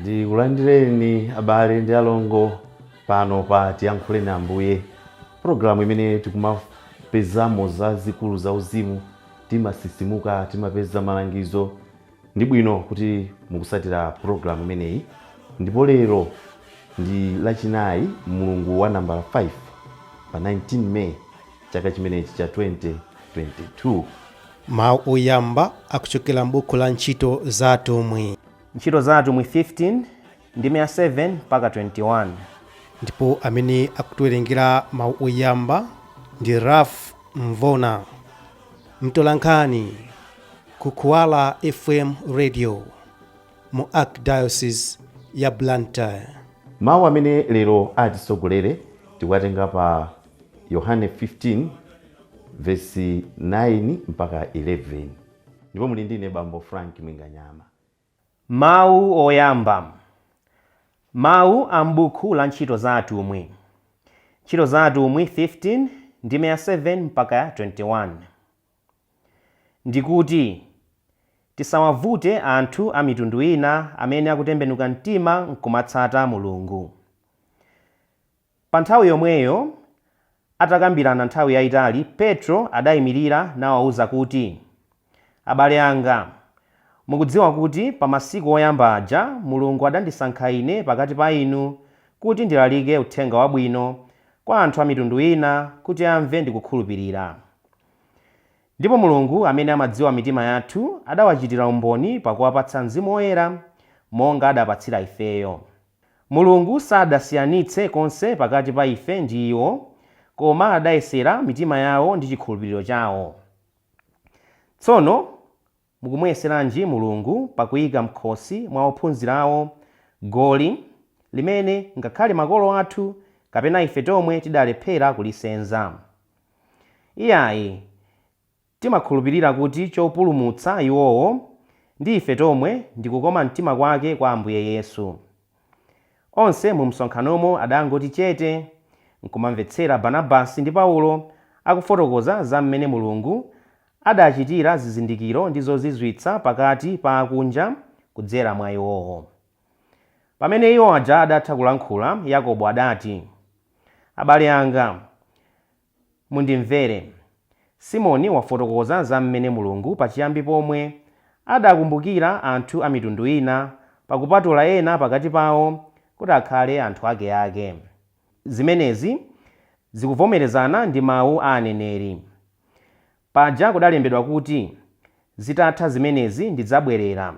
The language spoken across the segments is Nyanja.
Ndikulandireni abale ndi alongo pano pa Tiyankhule ndi Ambuye, programu imene tikumapezamo za zikulu za uzimu, timasisimuka, timapeza malangizo. Ndi bwino kuti mukusatira programu imeneyi. Ndipo lero ndi lachinayi, mulungu wa nambala 5 pa 19 May chaka chimenechi cha 2022. Mawu oyamba akuchokera m'buku la ntchito za atumwi. Ntchito za atumwi 15 ndi 7 mpaka 21. Ndipo amene akutiwerengera mawu oyamba ndi Frank Mwinganyama, mtolankhani ku Kuala FM Radio mu Archdiocese ya Blantyre. Mawu amene lero atisogolere tikuwatenga pa Yohane 15 verse 9 mpaka 11. Ndipo muli ndine bambo Frank Mwinganyama. Mawu oyamba. Mawu a m'buku la ntchito za atumwi. Ntchito za atumwi 15 ndi 7 mpaka 21. Ndikuti tisawavute anthu a mitundu ina amene akutembenuka mtima nkumatsata Mulungu. Pa nthawi yomweyo, atakambirana nthawi yayitali, Petro adayimirira nawawuza kuti, abale anga, mukudziwa kuti pa masiku oyamba aja Mulungu adandisankha ine pakati pa inu kuti ndilalike uthenga wabwino kwa anthu a mitundu ina kuti amve ndi kukhulupirira. Ndipo Mulungu amene amadziwa mitima yathu adawachitira umboni pakuwapatsa Mzimu Woyera monga adapatsira ifeyo. Mulungu sadasiyanitse konse pakati pa ife ndi iwo, koma adayesera mitima yawo ndi chikhulupiriro chawo. Tsono mukumuyeseranji Mulungu pakuyika m'khosi mwa ophunzira awo goli limene ngakhale makolo athu kapena ife tomwe tidalephera kulisenza. Iyayi, timakhulupirira kuti chopulumutsa iwowo ndi ife tomwe ndi kukoma mtima kwake kwa Ambuye Yesu. Onse mu msonkhanomo adangoti chete nkumamvetsera Barnabasi ndi Paulo akufotokoza za mmene Mulungu adachitira zizindikiro ndi zozizwitsa pakati pa akunja kudzera mwa iwowo. Pamene iwo aja adatha kulankhula, Yakobo adati, abale anga, mundimvere. Simoni wafotokoza za mmene Mulungu pachiyambi pomwe adakumbukira anthu a mitundu ina pakupatula ena pakati pawo kuti akhale anthu akeake. Zimenezi zikuvomerezana ndi mawu a aneneri. Paja kudalembedwa kuti, zitatha zimenezi ndidzabwerera,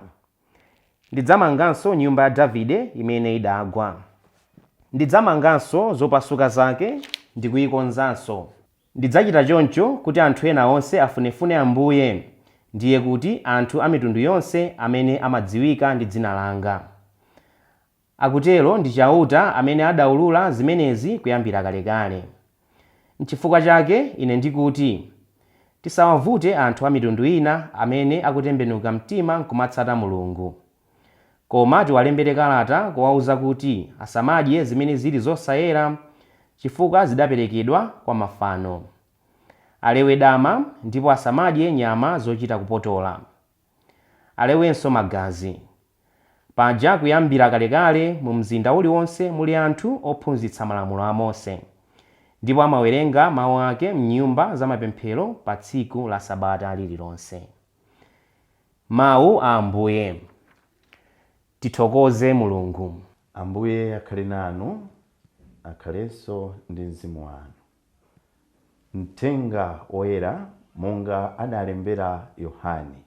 ndidzamanganso nyumba ya Davide imene idagwa. Ndidzamanganso zopasuka zake ndi kuyikonzanso. Ndidzachita choncho kuti anthu ena onse afunefune Ambuye, ndiye kuti anthu a mitundu yonse amene amadziwika ndi dzina langa. Akutero ndi chauta amene adawulula zimenezi kuyambira kalekale. N'chifukwa chake ine ndikuti, tisawavute anthu a mitundu ina amene akutembenuka mtima nkumatsata Mulungu. Koma tiwalembere kalata kuwawuza kuti asamadye zimene zili zosayera chifukwa zidaperekedwa kwa mafano. Alewe dama ndipo asamadye nyama zochita kupotola. Alewenso magazi. Paja kuyambira kalekale mu mzinda uliwonse muli anthu ophunzitsa malamulo a Mose, ndipo amawerenga mawu ake m'nyumba za mapemphero pa tsiku la Sabata lililonse. Mawu a Ambuye. Tithokoze Mulungu. Ambuye akhale nanu, akhalenso ndi mzimu wanu. Mthenga oyera monga adalembera Yohane.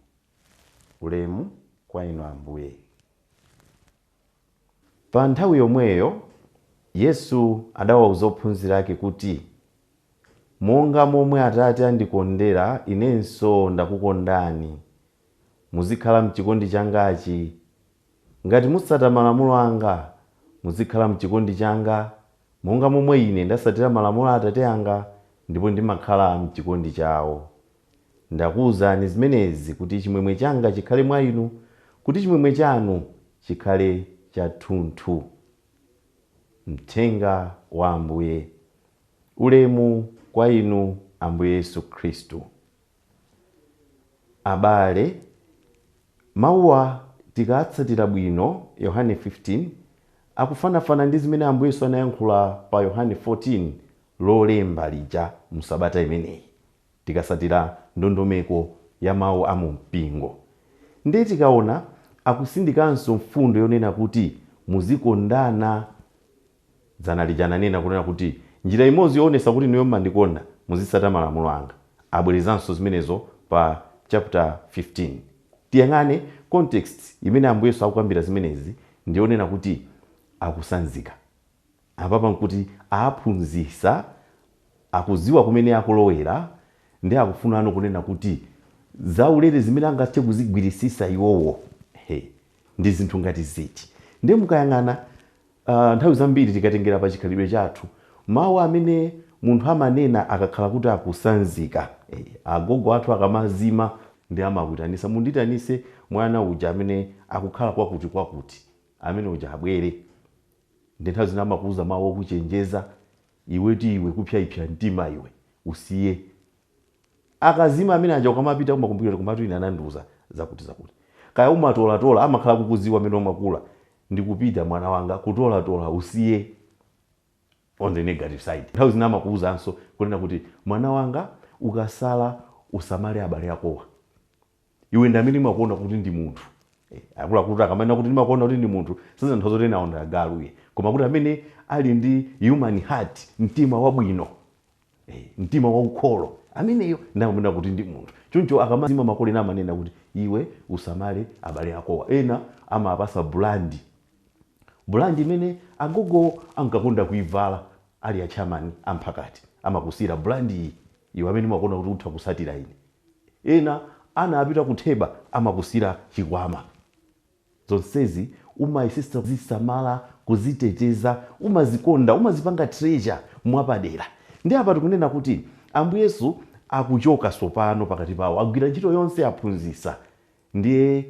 Ulemu kwa inu Ambuye. Pa nthawi yomweyo Yesu adawawuza ophunzira ake kuti, monga momwe Atate andikondera, inenso ndakukondani. Muzikhala mchikondi changachi. Ngati mutsata malamulo anga, muzikhala mchikondi changa, monga momwe ine ndasatira malamulo a Atate anga ndipo ndimakhala mchikondi chawo. Ndakuwuzani zimenezi kuti chimwemwe changa chikhale mwa inu, kuti chimwemwe chanu chikhale chathunthu. Mthenga wa Ambuye. Ulemu kwa inu Ambuye Yesu Khristu. Abale, mawuwa tikatsatira bwino Yohane 15 akufanafana ndi zimene Ambuye Yesu anayankhula pa Yohane 14 lolemba lija msabata imeneyi, tikasatira ndondomeko ya mawu a mu mpingo. Ndi tikaona akusindikanso mfundo yonena kuti muzikondana. Dzana lija ananena kunena kuti njira imodzi yoonesa kuti niyo mmandikonda muzitsata malamulo anga. Abwerezanso zimenezo pa chapter 15. Tiyang'ane context imene Ambuye Yesu akukambira zimenezi ndionena kuti akusanzika. Apapa nkuti aphunzitsa, akuziwa kumene akulowera, ndi akufuna ano kunena kuti zaulere zimene angathe kuzigwirisisa iwowo ndi zinthu ngati ziti. Ndi mukayang'ana nthawi zambiri tikatengera pa chikhalidwe chathu, mawu amene munthu amanena akakhala kuti akusanzika, agogo athu akamazima ndi amakutanisa, munditanise mwana uja amene akukhala kwakuti amene uja abwere. Ndi nthawi zina amakuuza mawu okuchenjeza, iwe kupyapya mtima iwe usiye. Akazima amene aja ukamapita kumakumbukira kumatu ine anandiuza zakuti. Kaya umatolatola amakhala kukuziwa amene umakula, ndikupita mwana wanga kutolatola usiye. On the negative side, nthawi zina amakuuzanso kunena kuti mwana wanga ukasala usamale abale akowa. Iwe ndi amene makuona kuti ndi munthu. Akuluakulu akamanena kuti ndimakuona kuti ndi munthu, sasa nthawi zoti naonda agaluye. Koma kuti amene ali ndi human heart, mtima wabwino, mtima waukholo, ameneyo ndamuna kuti ndi munthu. Choncho akamazima makolena amanena kuti iwe usamale abale akowa. Ena amapasa bulandi imene agogo ankakonda kuivala ali achamani amphakati, amakusira bulandi iwe amene makuona kuti utha kusatira ine. Ena anapita kutheba amakusira chikwama. Zonsezi umayesesa kuzisamala, kuziteteza, umazikonda, umazipanga treasure mwapadera. Ndi apa tikunena kuti Ambuye Yesu akuchoka sopano pakati pawo, agwira ntchito yonse aphunzitsa, ndiye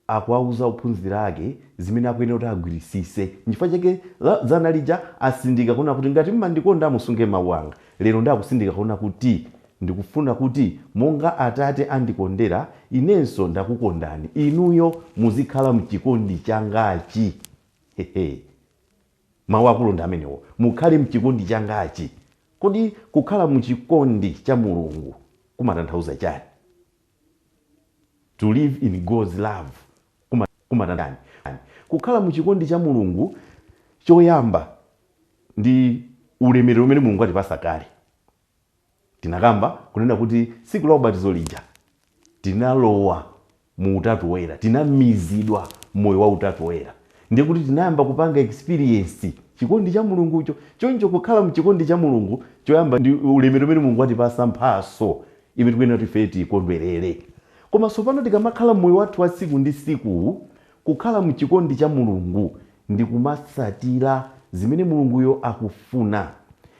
akuwauza ophunzira ake zimene akuyenera kuti agwirisise. N'chifukwa chake dzana lija asindika kuna kuti ngati mmandikonda musunge mawu anga. Lero ndakusindika kuna kuti ndikufuna kuti monga Atate andikondera inenso ndakukondani, inuyo muzikhala mchikondi changachi. Mawu akulonda amenewo, mukhale mchikondi changachi. Kodi kukhala mchikondi cha Mulungu kumatanthauza chani? To live in God's love kumatanthauza. Kukhala mchikondi cha Mulungu choyamba ndi ulemerero umene Mulungu atipasa kale. Tinakamba kunena kuti siku la ubatizo lija tinalowa mu Utatu Woyera, tinamizidwa moyo wa Utatu Woyera. Ndiye kuti tinayamba kupanga experience chikondi cha Mulungucho. Choncho kukhala mchikondi cha Mulungu choyamba ndi ulemerero umene Mulungu atipasa mphaso imene tikuyenera kuti ife tikondwerere. Koma sopano tikamakhala moyo wathu wa siku ndi siku, kukhala mchikondi cha Mulungu ndi kumatsatira zimene Mulunguyo akufuna,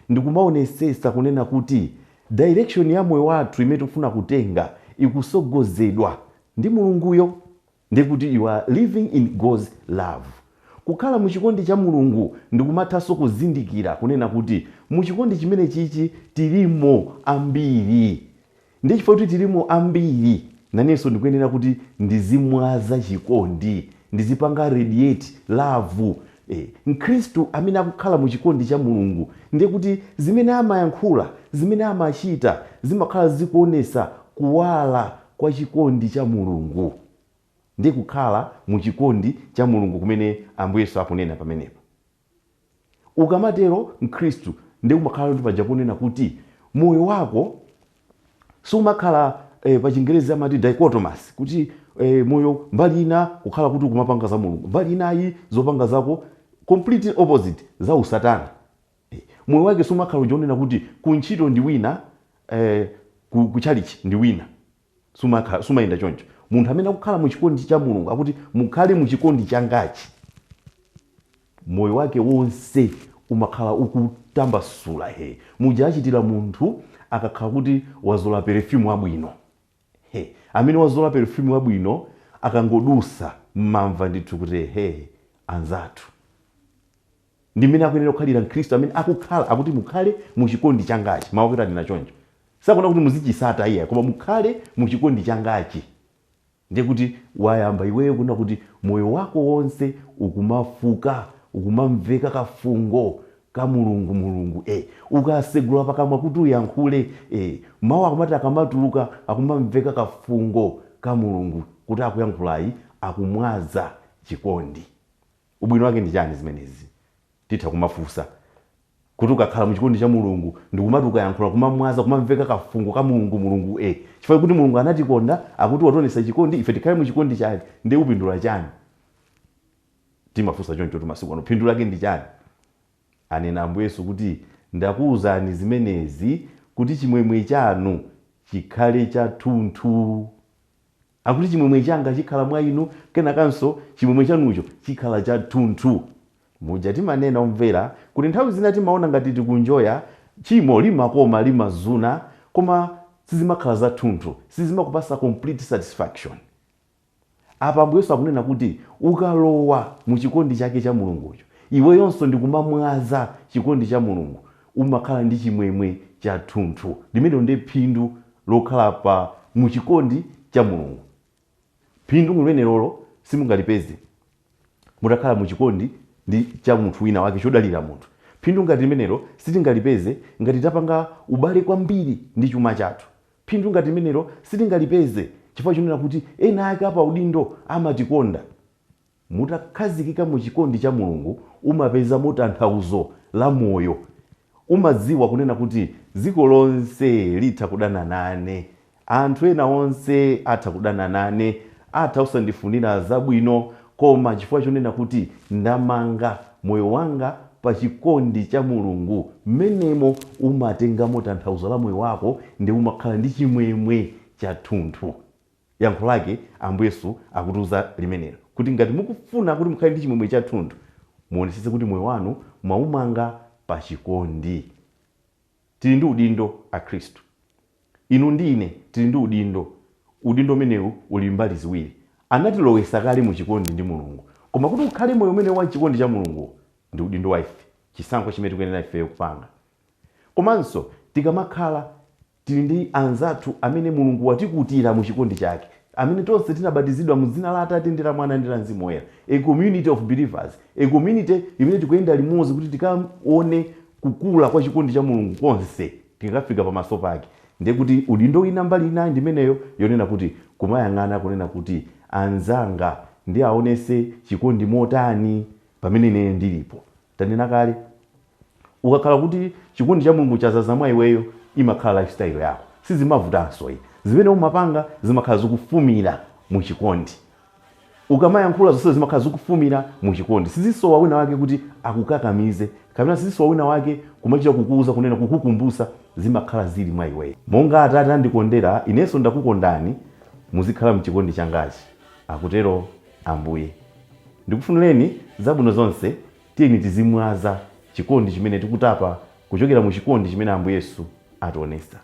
ndi kumaonesesa kunena kuti direction ya moyo wathu imene tikufuna kutenga ikusogozedwa ndi Mulunguyo, ndi kuti you are living in God's love. Kukhala mchikondi cha Mulungu ndi kumathanso kuzindikira kunena kuti mchikondi chimene chichi tilimo ambiri. Ndi chifukwa kuti tilimo ambiri, nanenso ndikuyenera kuti ndizimwaza chikondi, ndizipanga radiate love. Mkhristu amene akukhala mchikondi cha Mulungu ndiye kuti zimene amayankhula, zimene amachita zimakhala zikuonesa kuwala kwa chikondi cha Mulungu. Ndi kukhala mchikondi cha Mulungu kumene Ambuye Yesu akunena pamenepo. Ukamatero Mkhristu ndi umakhala ndi paja kunena kuti moyo wako sumakhala pa Chingerezi amati dichotomous, kuti moyo mbali ina kukhala kuti kumapanga za Mulungu, mbali inayi zopanga zako completely opposite za usatana. Moyo wake sumakhala ujonena kuti kuntchito ndi wina, kuchalichi ndi wina, sumayenda choncho. Munthu amene akukhala mchikondi cha Mulungu akuti mukhale mchikondi changachi, moyo wake wonse umakhala ukutambasula. Muja achitira munthu akakhala kuti wazola perfume wabwino. Amene wazola perfume wabwino akangodusa mmamva ndithu kuti anzathu. Ndi mmene akuyenera kukhalira Mkhristu amene akukhala akuti mukhale mchikondi changachi. Mawu kuti ndina choncho. Sakuna kuti muzichisata iye, koma mukhale mchikondi changachi. ndiye kuti wayamba iweyo kuna kuti moyo wako wonse ukumafuka, ukumamveka kafungo ka mulungu ukasegula pakamwa kuti uyankhule mawu akamati akamatuluka akumamveka kafungo ka mulungu kuti akuyankhulayi akumwaza chikondi. Ubwino wake ndi chani zimenezi? Titha kumafusa kuti ukakhala muchikondi cha mulungu ndikumati ukayankhula kumamwaza kumamveka kafungo ka mulungu chifukwa kuti mulungu anatikonda akuti watonesa chikondi ife tikhale muchikondi chake. Ndi upindula chani? Timafusa choncho masiku ano phindu lake ndi chani? Anena Ambuye Yesu kuti ndakuwuzani zimenezi kuti chimwemwe chanu chikhale chathunthu. Akuti chimwemwe changa chikhala mwa inu kenakanso chimwemwe chanucho chikhala chathunthu. Muja timanena omvera kuti nthawi zina timaona ngati tikunjoya chimo limakoma limazuna koma sizimakhala zathunthu, sizimakupasa complete satisfaction. Apa Ambuye Yesu akunena kuti ukalowa mu chikondi chake cha mulungucho iwe yonso ndikumamwaza chikondi cha mulungu umakhala ndi chimwemwe chathunthu. Limene ndi phindu lokhala pa mu chikondi cha mulungu. Phindu limene lolo simungalipeze mutakhala mu chikondi ndi cha munthu wina wake chodalira munthu. Phindu ngati limenelo sitingalipeze ngati tapanga ubale kwambiri ndi chuma chathu. Phindu ngati limenelo sitingalipeze chifukwa chonena kuti ena ake apa udindo amatikonda. Mutakhazikika mu chikondi cha mulungu umapeza tanthauzo la moyo. Umadziwa kunena kuti dziko lonse litha kudana nane, anthu ena onse atha kudana nane, atha usandifunira zabwino, koma chifukwa chonena kuti ndamanga moyo wanga pa chikondi cha mulungu. Mmenemo umatengamo tanthauzo la moyo wako ndi umakhala ndi chimwemwe chathunthu. Yankho lake Ambuye Yesu akutiuza limenelo kuti ngati mukufuna kuti mukhale ndi chimwemwe chathunthu muonesese kuti moyo wanu mwaumanga pa chikondi. Tili ndi udindo a Khristu. Inu ndi ine tili ndi udindo. Udindo umenewu uli mbali ziwiri. Anatilowesa kale mu chikondi ndi mulungu, koma kuti ukhale moyo umene wa chikondi cha mulungu ndi udindo wa ife, chisankho chimene tikuyenera ife kupanga. Komanso tikamakhala tili ndi anzathu amene mulungu watikutira mu chikondi chake, amene tonse tinabatizidwa mu dzina la Atate ndi la Mwana ndi la Mzimu Woyera, a community of believers, a community imene tikuyenda limodzi kuti tikaone kukula kwa chikondi cha mulungu konse tikafika pamaso pake. Ndiye kuti udindo wina mbali ina ndimeneyo yonena kuti kumayang'ana kunena kuti anzanga ndi aonese chikondi motani pamene ine ndilipo. Tanena kale ukakhala kuti chikondi cha mulungu chazaza mwa iweyo imakhala lifestyle yako, sizimavutanso zimene umapanga zimakhala zikufumira mu chikondi. Ukamayankhula zonse zimakhala zikufumira mu chikondi, sizisowa wina wake kuti akukakamize kapena sizisowa wina wake kumachita kukuuza kunena kukukumbusa, zimakhala zili mwa iweyo. Monga Atate andikondera inenso ndakukondani, muzikhala mchikondi changachi, akutero Ambuye. Ndikufunireni zabwino zonse, tiyeni tizimwaza chikondi chimene tikutapa kuchokera mu chikondi chimene Ambuye Yesu ationesa.